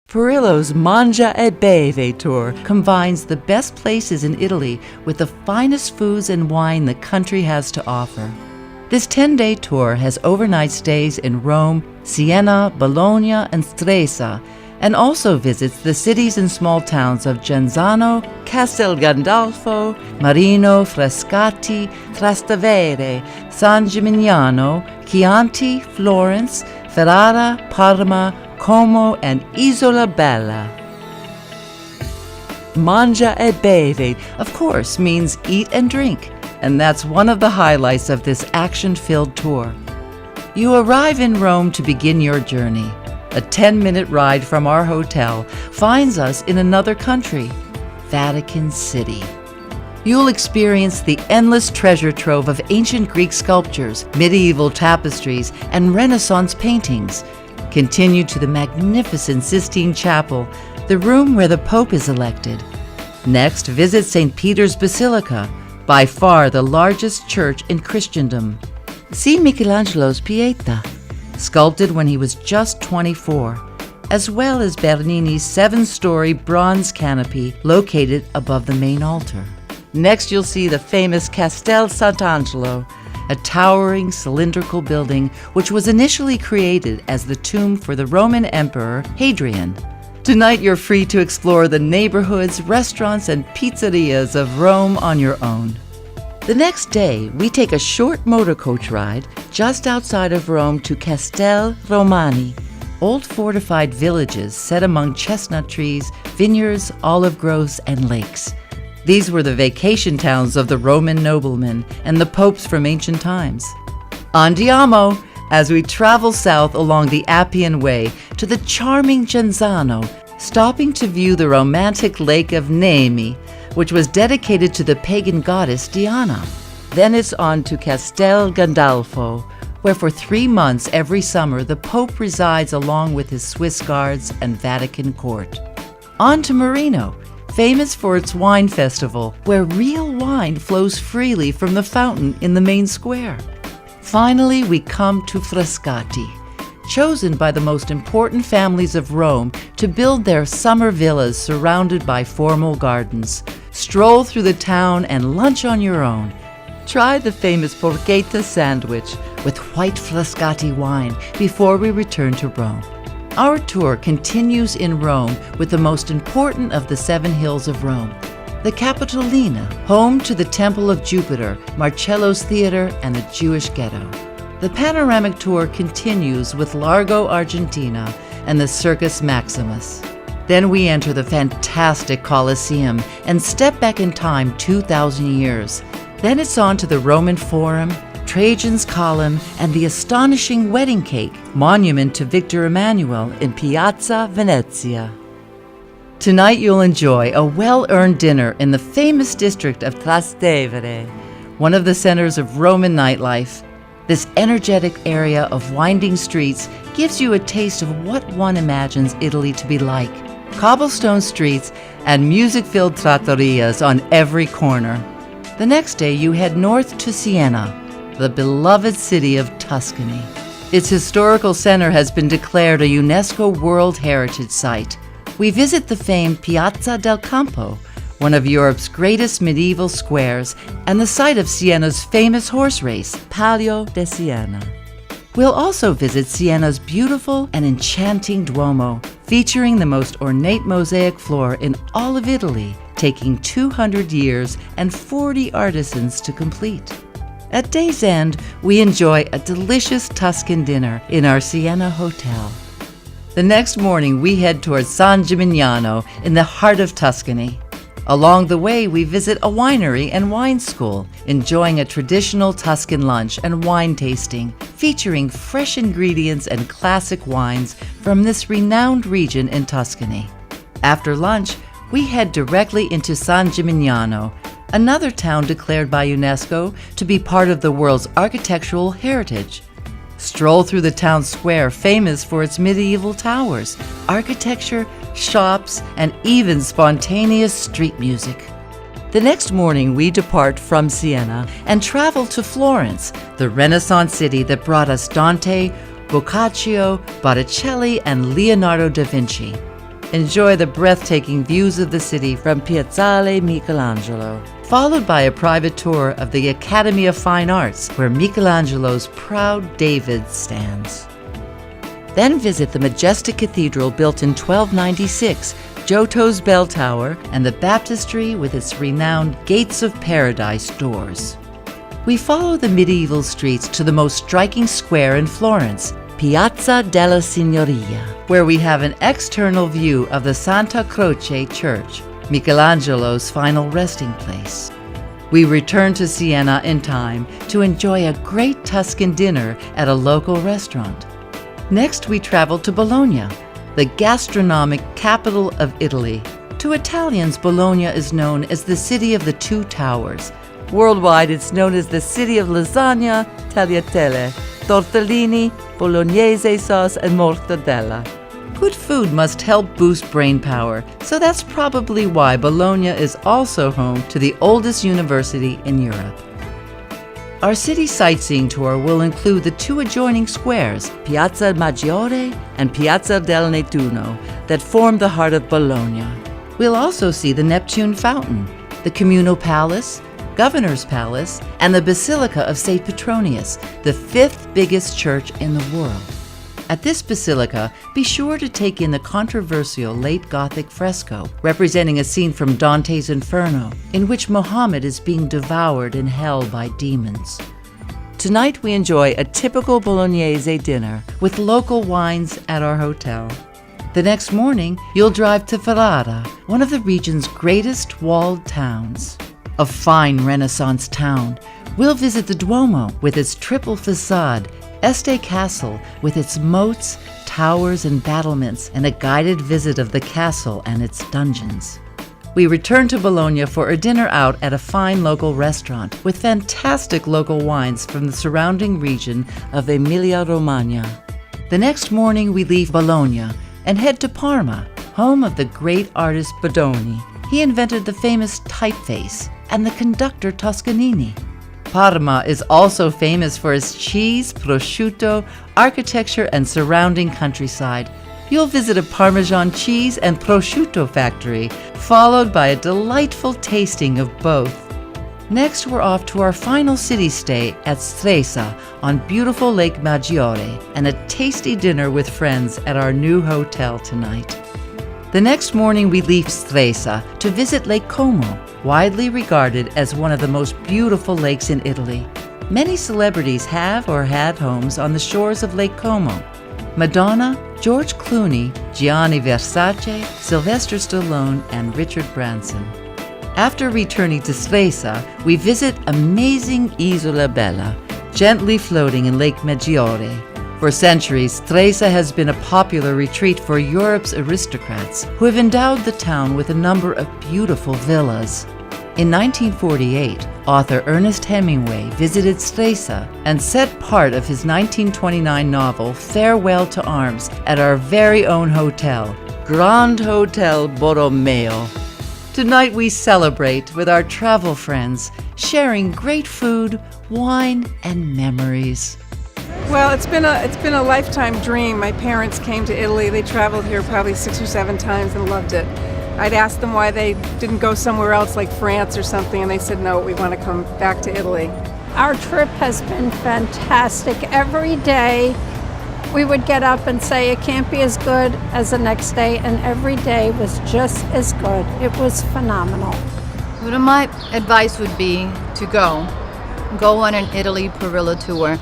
Perillo's Mangia e Bevi tour combines the best places in Italy with the finest foods and wine the country has to offer. This 10-day tour has overnight stays in Rome, Siena, Bologna, and Stresa, and also visits the cities and small towns of Genzano, Castel Gandolfo, Marino, Frascati, Trastevere, San Gimignano, Chianti, Florence, Ferrara, Parma, Como, and Isola Bella. Mangia e Bevi, of course, means eat and drink, and that's one of the highlights of this action-filled tour. You arrive in Rome to begin your journey. A 10-minute ride from our hotel finds us in another country, Vatican City. You'll experience the endless treasure trove of ancient Greek sculptures, medieval tapestries, and Renaissance paintings. Continue to the magnificent Sistine Chapel, the room where the Pope is elected. Next, visit St. Peter's Basilica, by far the largest church in Christendom. See Michelangelo's Pietà, sculpted when he was just 24, as well as Bernini's 7-story bronze canopy located above the main altar. Next, you'll see the famous Castel Sant'Angelo, a towering cylindrical building which was initially created as the tomb for the Roman Emperor Hadrian. Tonight you're free to explore the neighborhoods, restaurants, and pizzerias of Rome on your own. The next day, we take a short motor coach ride just outside of Rome to Castel Romani, old fortified villages set among chestnut trees, vineyards, olive groves, and lakes. These were the vacation towns of the Roman noblemen and the popes from ancient times. Andiamo, as we travel south along the Appian Way to the charming Genzano, stopping to view the romantic lake of Nemi, which was dedicated to the pagan goddess Diana. Then it's on to Castel Gandolfo, where for 3 months every summer the Pope resides along with his Swiss guards and Vatican court. On to Marino, famous for its wine festival, where real wine flows freely from the fountain in the main square. Finally, we come to Frascati, chosen by the most important families of Rome to build their summer villas surrounded by formal gardens. Stroll through the town and lunch on your own. Try the famous porchetta sandwich with white Frascati wine before we return to Rome. Our tour continues in Rome with the most important of the 7 hills of Rome, the Capitolina, home to the Temple of Jupiter, Marcello's Theater, and a Jewish ghetto. The panoramic tour continues with Largo Argentina and the Circus Maximus. Then we enter the fantastic Colosseum and step back in time 2,000 years. Then it's on to the Roman Forum, Trajan's Column, and the astonishing wedding cake, monument to Victor Emmanuel in Piazza Venezia. Tonight you'll enjoy a well-earned dinner in the famous district of Trastevere, one of the centers of Roman nightlife. This energetic area of winding streets gives you a taste of what one imagines Italy to be like. Cobblestone streets and music-filled trattorias on every corner. The next day you head north to Siena, the beloved city of Tuscany. Its historical center has been declared a UNESCO World Heritage Site. We visit the famed Piazza del Campo, one of Europe's greatest medieval squares, and the site of Siena's famous horse race, Palio de Siena. We'll also visit Siena's beautiful and enchanting Duomo, featuring the most ornate mosaic floor in all of Italy, taking 200 years and 40 artisans to complete. At day's end, we enjoy a delicious Tuscan dinner in our Siena hotel. The next morning, we head towards San Gimignano in the heart of Tuscany. Along the way, we visit a winery and wine school, enjoying a traditional Tuscan lunch and wine tasting, featuring fresh ingredients and classic wines from this renowned region in Tuscany. After lunch, we head directly into San Gimignano, another town declared by UNESCO to be part of the world's architectural heritage. Stroll through the town square famous for its medieval towers, architecture, shops, and even spontaneous street music. The next morning we depart from Siena and travel to Florence, the Renaissance city that brought us Dante, Boccaccio, Botticelli, and Leonardo da Vinci. Enjoy the breathtaking views of the city from Piazzale Michelangelo, followed by a private tour of the Academy of Fine Arts, where Michelangelo's proud David stands. Then visit the majestic cathedral built in 1296, Giotto's bell tower, and the baptistry with its renowned Gates of Paradise doors. We follow the medieval streets to the most striking square in Florence, Piazza della Signoria, where we have an external view of the Santa Croce Church, Michelangelo's final resting place. We return to Siena in time to enjoy a great Tuscan dinner at a local restaurant. Next, we travel to Bologna, the gastronomic capital of Italy. To Italians, Bologna is known as the City of the Two Towers. Worldwide, it's known as the City of Lasagna, tagliatelle, tortellini, bolognese sauce, and mortadella. Good food must help boost brain power, so that's probably why Bologna is also home to the oldest university in Europe. Our city sightseeing tour will include the two adjoining squares, Piazza Maggiore and Piazza del Nettuno, that form the heart of Bologna. We'll also see the Neptune Fountain, the Communal Palace, Governor's Palace, and the Basilica of St. Petronius, the fifth biggest church in the world. At this basilica, be sure to take in the controversial late Gothic fresco representing a scene from Dante's Inferno, in which Mohammed is being devoured in hell by demons. Tonight we enjoy a typical Bolognese dinner with local wines at our hotel. The next morning, you'll drive to Ferrara, one of the region's greatest walled towns. A fine Renaissance town, we'll visit the Duomo with its triple facade, Este Castle with its moats, towers, and battlements, and a guided visit of the castle and its dungeons. We return to Bologna for a dinner out at a fine local restaurant with fantastic local wines from the surrounding region of Emilia-Romagna. The next morning we leave Bologna and head to Parma, home of the great artist Bodoni. He invented the famous typeface and the conductor Toscanini. Parma is also famous for its cheese, prosciutto, architecture, and surrounding countryside. You'll visit a Parmesan cheese and prosciutto factory, followed by a delightful tasting of both. Next, we're off to our final city stay at Stresa on beautiful Lake Maggiore and a tasty dinner with friends at our new hotel tonight. The next morning, we leave Stresa to visit Lake Como, widely regarded as one of the most beautiful lakes in Italy. Many celebrities have or had homes on the shores of Lake Como. Madonna, George Clooney, Gianni Versace, Sylvester Stallone, and Richard Branson. After returning to Stresa, we visit amazing Isola Bella, gently floating in Lake Maggiore. For centuries, Stresa has been a popular retreat for Europe's aristocrats, who have endowed the town with a number of beautiful villas. In 1948, author Ernest Hemingway visited Stresa and set part of his 1929 novel Farewell to Arms at our very own hotel, Grand Hotel Borromeo. Tonight we celebrate with our travel friends, sharing great food, wine, and memories. Well, it's been a lifetime dream. My parents came to Italy. They traveled here probably 6 or 7 times and loved it. I'd asked them why they didn't go somewhere else like France or something, and they said, no, we want to come back to Italy. Our trip has been fantastic. Every day we would get up and say it can't be as good as the next day, and every day was just as good. It was phenomenal. Well, my advice would be to go on an Italy Perillo tour.